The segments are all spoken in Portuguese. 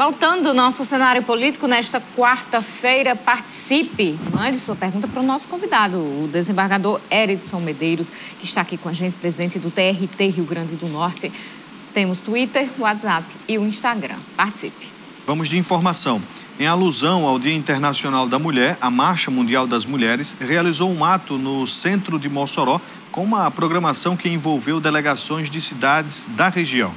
Voltando ao nosso cenário político, nesta quarta-feira, participe. Mande sua pergunta para o nosso convidado, o desembargador Eridson Medeiros, que está aqui com a gente, presidente do TRT Rio Grande do Norte. Temos Twitter, WhatsApp e o Instagram. Participe. Vamos de informação. Em alusão ao Dia Internacional da Mulher, a Marcha Mundial das Mulheres realizou um ato no centro de Mossoró com uma programação que envolveu delegações de cidades da região.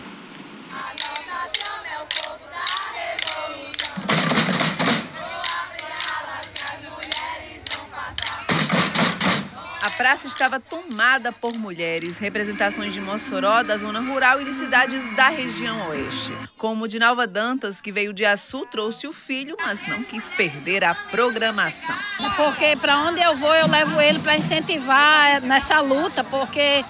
A praça estava tomada por mulheres, representações de Mossoró, da zona rural e de cidades da região oeste. Como Dinalva Dantas, que veio de Açu, trouxe o filho, mas não quis perder a programação. Porque para onde eu vou, eu levo ele para incentivar nessa luta, porque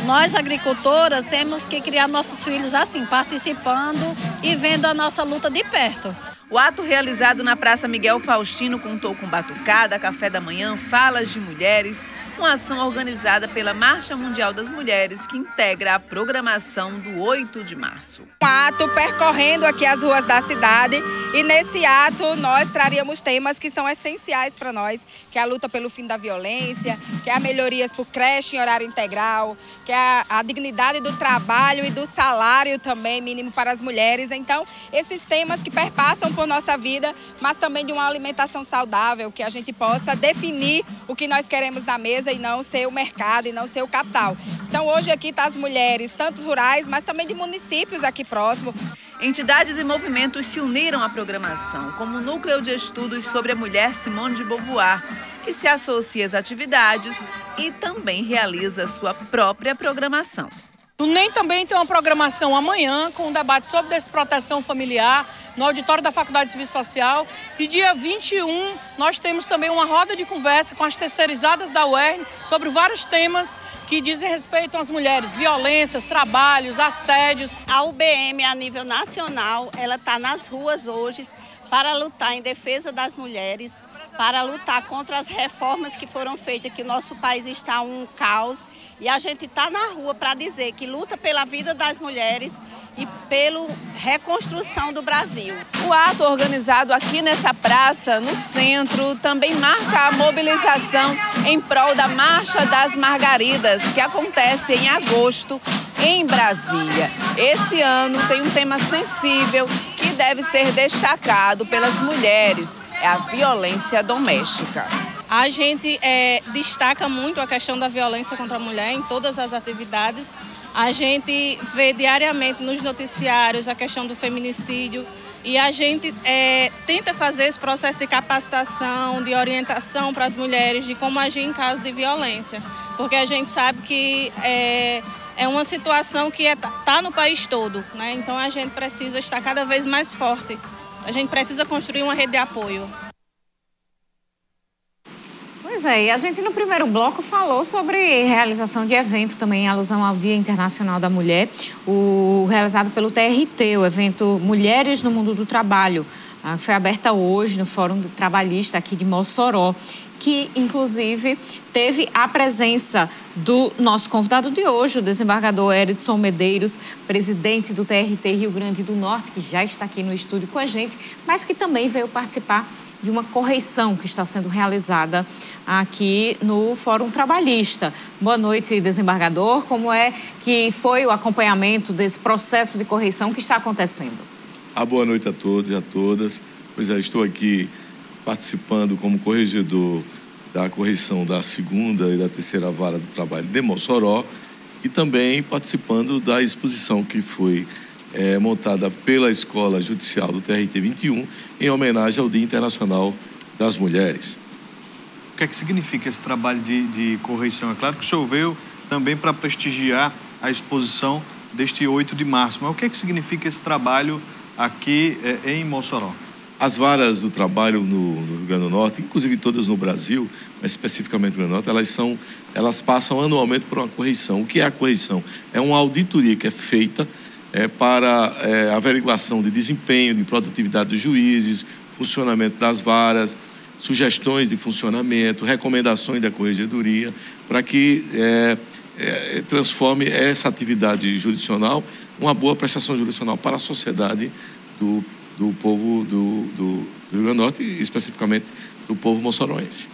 nós agricultoras temos que criar nossos filhos assim, participando e vendo a nossa luta de perto. O ato realizado na Praça Miguel Faustino contou com batucada, café da manhã, falas de mulheres, uma ação organizada pela Marcha Mundial das Mulheres, que integra a programação do 8 de março. Um ato percorrendo aqui as ruas da cidade e nesse ato nós traríamos temas que são essenciais para nós, que é a luta pelo fim da violência, que é a melhorias por creche em horário integral, que é a dignidade do trabalho e do salário também mínimo para as mulheres. Então, esses temas que perpassam por nossa vida, mas também de uma alimentação saudável, que a gente possa definir o que nós queremos na mesa e não ser o mercado e não ser o capital. Então hoje aqui estão as mulheres, tanto rurais, mas também de municípios aqui próximo. Entidades e movimentos se uniram à programação, como o Núcleo de Estudos sobre a Mulher Simone de Beauvoir, que se associa às atividades e também realiza sua própria programação. O NEM também tem uma programação amanhã com um debate sobre desproteção familiar no auditório da Faculdade de Serviço Social. E dia 21 nós temos também uma roda de conversa com as terceirizadas da UERN sobre vários temas que dizem respeito às mulheres, violências, trabalhos, assédios. A UBM, a nível nacional, ela está nas ruas hoje para lutar em defesa das mulheres, para lutar contra as reformas que foram feitas, que o nosso país está um caos. E a gente está na rua para dizer que luta pela vida das mulheres e pela reconstrução do Brasil. O ato organizado aqui nessa praça, no centro, também marca a mobilização em prol da Marcha das Margaridas, que acontece em agosto em Brasília. Esse ano tem um tema sensível que deve ser destacado pelas mulheres. É a violência doméstica. A gente destaca muito a questão da violência contra a mulher em todas as atividades. A gente vê diariamente nos noticiários a questão do feminicídio e a gente tenta fazer esse processo de capacitação, de orientação para as mulheres de como agir em caso de violência. Porque a gente sabe que é uma situação que está no país todo, né? Então a gente precisa estar cada vez mais forte. A gente precisa construir uma rede de apoio. Pois é, e a gente no primeiro bloco falou sobre realização de evento também em alusão ao Dia Internacional da Mulher, o realizado pelo TRT, o evento Mulheres no Mundo do Trabalho, que foi aberta hoje no Fórum Trabalhista aqui de Mossoró, que, inclusive, teve a presença do nosso convidado de hoje, o desembargador Eridson Medeiros, presidente do TRT Rio Grande do Norte, que já está aqui no estúdio com a gente, mas que também veio participar de uma correição que está sendo realizada aqui no Fórum Trabalhista. Boa noite, desembargador. Como é que foi o acompanhamento desse processo de correição que está acontecendo? Boa noite a todos e a todas. Pois é, estou aqui participando como corregedor da correição da 2ª e da 3ª Vara do Trabalho de Mossoró e também participando da exposição que foi montada pela Escola Judicial do TRT 21 em homenagem ao Dia Internacional das Mulheres. O que é que significa esse trabalho de correição? É claro que o senhor veio também para prestigiar a exposição deste 8 de março, mas o que é que significa esse trabalho aqui em Mossoró? As varas do trabalho no Rio Grande do Norte, inclusive todas no Brasil, mas especificamente no Rio Grande do Norte, elas passam anualmente por uma correição. O que é a correição? É uma auditoria que é feita para averiguação de desempenho, de produtividade dos juízes, funcionamento das varas, sugestões de funcionamento, recomendações da corregedoria, para que transforme essa atividade jurisdicional uma boa prestação jurisdicional para a sociedade do povo do Rio Grande do Norte, e especificamente do povo moçoroense.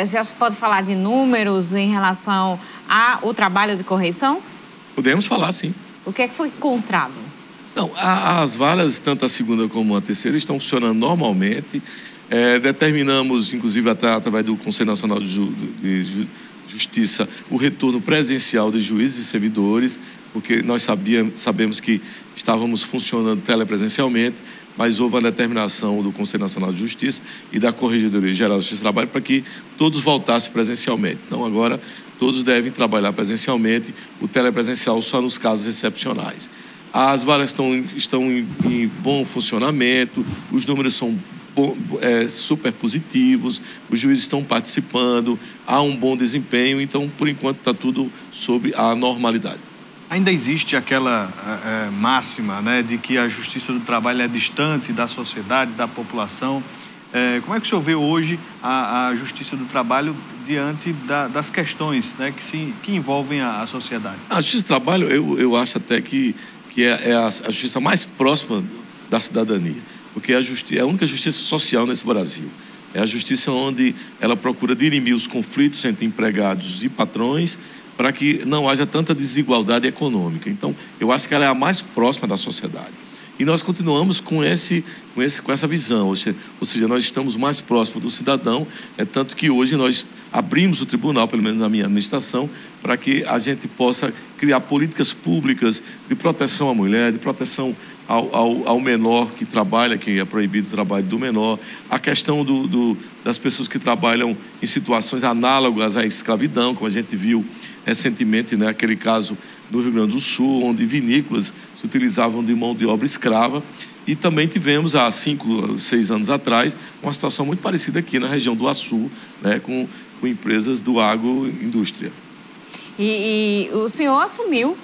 Já se pode falar de números em relação ao trabalho de correição? Podemos falar, sim. O que é que foi encontrado? Não, as varas, tanto a segunda como a terceira, estão funcionando normalmente. Determinamos, inclusive através do Conselho Nacional de Justiça, o retorno presencial de juízes e servidores, porque nós sabemos que estávamos funcionando telepresencialmente, mas houve a determinação do Conselho Nacional de Justiça e da Corregedoria Geral de Justiça e Trabalho para que todos voltassem presencialmente. Então, agora, todos devem trabalhar presencialmente, o telepresencial só nos casos excepcionais. As varas estão em bom funcionamento, os números são super positivos, os juízes estão participando, há um bom desempenho, então, por enquanto, está tudo sob a normalidade. Ainda existe aquela máxima, né, de que a Justiça do Trabalho é distante da sociedade, da população. Como é que o senhor vê hoje a Justiça do Trabalho diante das questões, né, que envolvem a sociedade? A Justiça do Trabalho, eu acho até que é a justiça mais próxima da cidadania, porque é a única justiça social nesse Brasil. É a justiça onde ela procura dirimir os conflitos entre empregados e patrões para que não haja tanta desigualdade econômica. Então, eu acho que ela é a mais próxima da sociedade. E nós continuamos com essa visão, ou seja, nós estamos mais próximos do cidadão, tanto que hoje nós abrimos o tribunal, pelo menos na minha administração, para que a gente possa criar políticas públicas de proteção à mulher, de proteção ao menor que trabalha, que é proibido o trabalho do menor, a questão das pessoas que trabalham em situações análogas à escravidão, como a gente viu recentemente, né, aquele caso no Rio Grande do Sul, onde vinícolas se utilizavam de mão de obra escrava. E também tivemos, há 5, 6 anos atrás, uma situação muito parecida aqui na região do Açu, né, com empresas do agroindústria. E o senhor assumiu,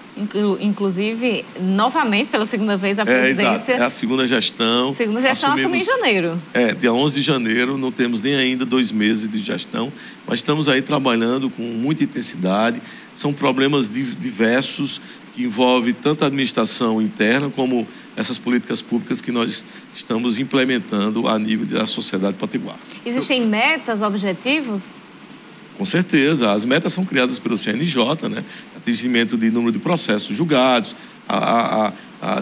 inclusive, novamente, pela segunda vez, a presidência. Exato. É a segunda gestão. Segunda gestão assumiu em janeiro. Dia 11 de janeiro, não temos nem ainda 2 meses de gestão, mas estamos aí trabalhando com muita intensidade. São problemas diversos que envolvem tanto a administração interna como essas políticas públicas que nós estamos implementando a nível da sociedade potiguar. Existem metas, objetivos? Com certeza, as metas são criadas pelo CNJ, né? Atingimento de número de processos julgados, a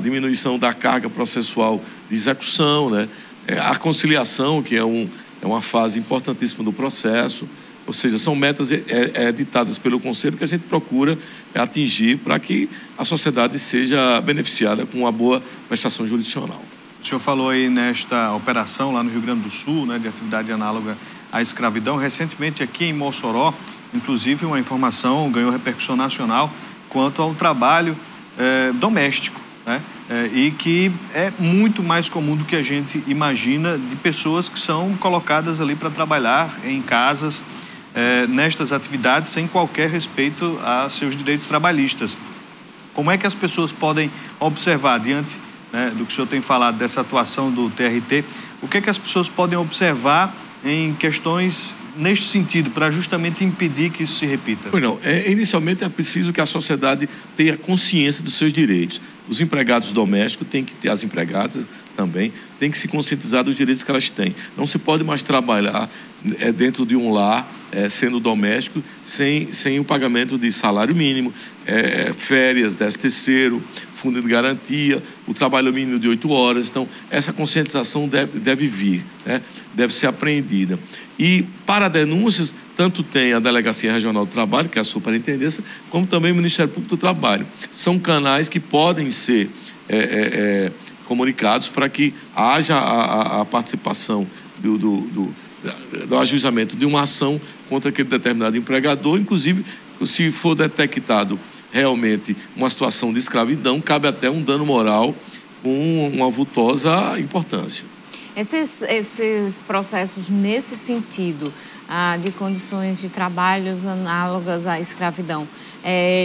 diminuição da carga processual de execução, né? A conciliação, que é uma fase importantíssima do processo, ou seja, são metas ditadas pelo Conselho que a gente procura atingir para que a sociedade seja beneficiada com uma boa prestação jurisdicional. O senhor falou aí nesta operação lá no Rio Grande do Sul, né, de atividade análoga à escravidão. Recentemente aqui em Mossoró, inclusive uma informação ganhou repercussão nacional quanto ao trabalho doméstico, né, e que é muito mais comum do que a gente imagina, de pessoas que são colocadas ali para trabalhar em casas, nestas atividades sem qualquer respeito a seus direitos trabalhistas. Como é que as pessoas podem observar diante, né, do que o senhor tem falado dessa atuação do TRT, o que é que as pessoas podem observar em questões neste sentido, para justamente impedir que isso se repita? Pois não, inicialmente é preciso que a sociedade tenha consciência dos seus direitos. Os empregados domésticos têm que ter, as empregadas também, têm que se conscientizar dos direitos que elas têm. Não se pode mais trabalhar dentro de um lar, sendo doméstico, sem o pagamento de salário mínimo, férias, 13º, fundo de garantia, o trabalho mínimo de 8 horas. Então, essa conscientização deve vir, né? Deve ser apreendida. E para denúncias, tanto tem a Delegacia Regional do Trabalho, que é a superintendência, como também o Ministério Público do Trabalho. São canais que podem ser comunicados para que haja a participação do ajuizamento de uma ação contra aquele determinado empregador. Inclusive, se for detectado realmente uma situação de escravidão, cabe até um dano moral com uma vultosa importância. Esses processos nesse sentido, de condições de trabalhos análogas à escravidão.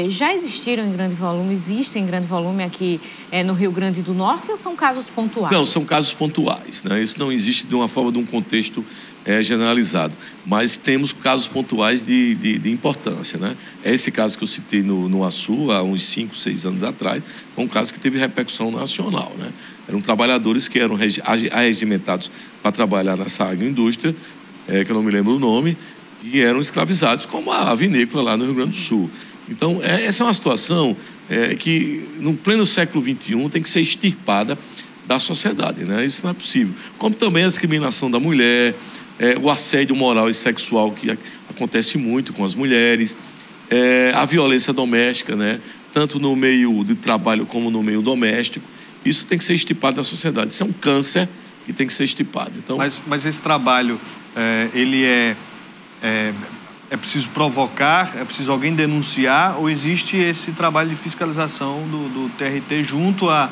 Já existiram em grande volume, existem em grande volume aqui no Rio Grande do Norte ou são casos pontuais? Não, são casos pontuais, né? Isso não existe de uma forma de um contexto generalizado, mas temos casos pontuais de importância, né? Esse caso que eu citei no Açu, há uns 5, 6 anos atrás, foi um caso que teve repercussão nacional, né? Eram trabalhadores que eram arregimentados para trabalhar nessa agroindústria, que eu não me lembro o nome, e eram escravizados, como a vinícola lá no Rio Grande do Sul. Então, essa é uma situação que, no pleno século XXI, tem que ser extirpada da sociedade, né? Isso não é possível. Como também a discriminação da mulher, o assédio moral e sexual que acontece muito com as mulheres, a violência doméstica, né? Tanto no meio de trabalho como no meio doméstico. Isso tem que ser extirpado da sociedade. Isso é um câncer que tem que ser extirpado. Então, mas esse trabalho, ele é preciso provocar, é preciso alguém denunciar, ou existe esse trabalho de fiscalização do TRT junto a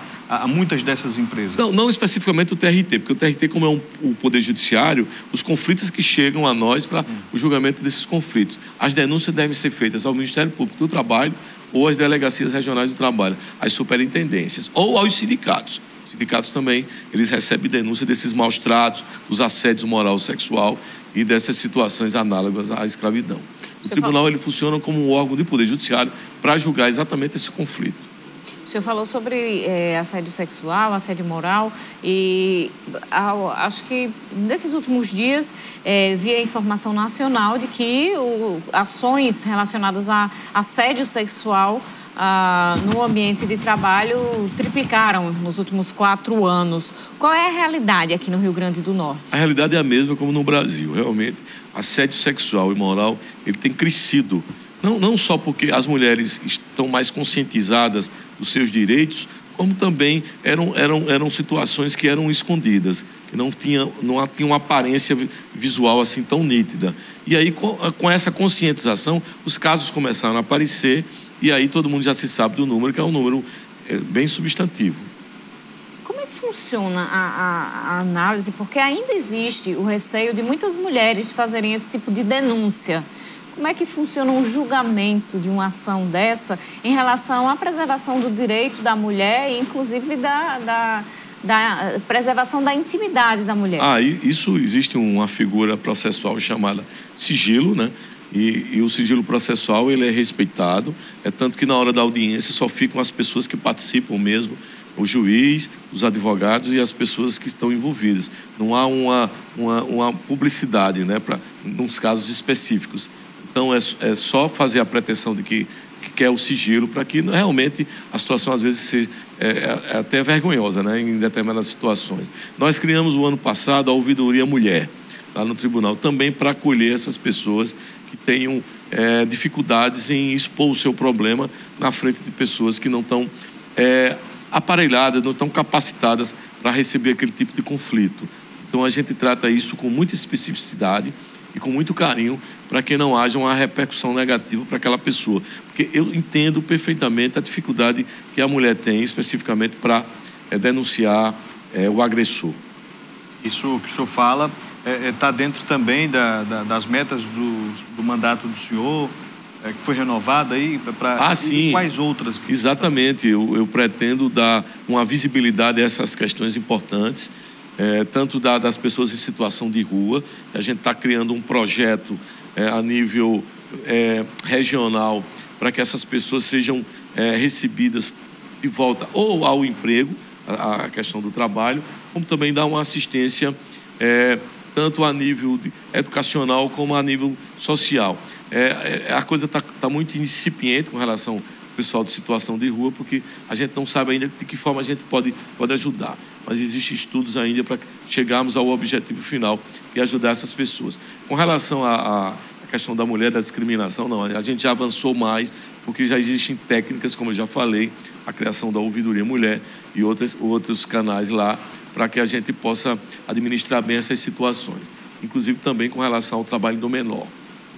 muitas dessas empresas? Não especificamente o TRT, porque o TRT, como é o Poder Judiciário, os conflitos que chegam a nós para o julgamento desses conflitos. As denúncias devem ser feitas ao Ministério Público do Trabalho ou às delegacias regionais do trabalho, às superintendências, ou aos sindicatos. Os sindicatos também, eles recebem denúncia desses maus tratos, dos assédios moral e sexual e dessas situações análogas à escravidão. O tribunal, ele funciona como um órgão de poder judiciário para julgar exatamente esse conflito. O senhor falou sobre assédio sexual, assédio moral e acho que nesses últimos dias vi a informação nacional de que ações relacionadas a assédio sexual no ambiente de trabalho triplicaram nos últimos 4 anos. Qual é a realidade aqui no Rio Grande do Norte? A realidade é a mesma como no Brasil. Realmente, assédio sexual e moral, ele tem crescido. Não só porque as mulheres estão mais conscientizadas dos seus direitos, como também eram situações que eram escondidas, que não tinham uma aparência visual assim tão nítida. E aí, com essa conscientização, os casos começaram a aparecer e aí todo mundo já se sabe do número, que é um número bem substantivo. Como é que funciona a análise? Porque ainda existe o receio de muitas mulheres fazerem esse tipo de denúncia. Como é que funciona um julgamento de uma ação dessa em relação à preservação do direito da mulher e, inclusive, da preservação da intimidade da mulher? Isso existe uma figura processual chamada sigilo, né? E o sigilo processual, ele é respeitado. É tanto que na hora da audiência só ficam as pessoas que participam mesmo, o juiz, os advogados e as pessoas que estão envolvidas. Não há uma publicidade, né, nos casos específicos. Então, é só fazer a pretensão de que quer o sigilo para que realmente a situação, às vezes, seja até vergonhosa, né, em determinadas situações. Nós criamos, o ano passado, a Ouvidoria Mulher, lá no tribunal, também para acolher essas pessoas que tenham dificuldades em expor o seu problema na frente de pessoas que não estão aparelhadas, não estão capacitadas para receber aquele tipo de conflito. Então, a gente trata isso com muita especificidade e com muito carinho para que não haja uma repercussão negativa para aquela pessoa. Porque eu entendo perfeitamente a dificuldade que a mulher tem, especificamente para denunciar o agressor. Isso que o senhor fala está dentro também das metas do mandato do senhor, que foi renovado aí para sim. Quais outras? Exatamente, eu pretendo dar uma visibilidade a essas questões importantes, tanto das pessoas em situação de rua. A gente está criando um projeto a nível regional para que essas pessoas sejam recebidas de volta ou ao emprego, a questão do trabalho, como também dar uma assistência tanto a nível educacional como a nível social. A coisa está muito incipiente com relação ao pessoal de situação de rua, porque a gente não sabe ainda de que forma a gente pode ajudar. Mas existem estudos ainda para chegarmos ao objetivo final e ajudar essas pessoas. Com relação à questão da mulher, da discriminação, não, a gente já avançou mais, porque já existem técnicas, como eu já falei, a criação da Ouvidoria Mulher e outros canais lá, para que a gente possa administrar bem essas situações. Inclusive também com relação ao trabalho do menor,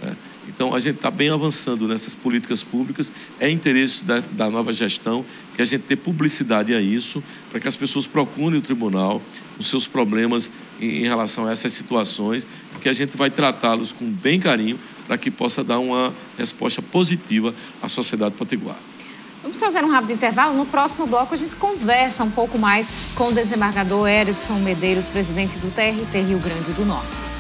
né? Então, a gente está bem avançando nessas políticas públicas. É interesse da nova gestão que a gente dê publicidade a isso, para que as pessoas procurem o tribunal, os seus problemas em relação a essas situações, que a gente vai tratá-los com bem carinho para que possa dar uma resposta positiva à sociedade potiguar. Vamos fazer um rápido intervalo. No próximo bloco, a gente conversa um pouco mais com o desembargador Erickson Medeiros, presidente do TRT Rio Grande do Norte.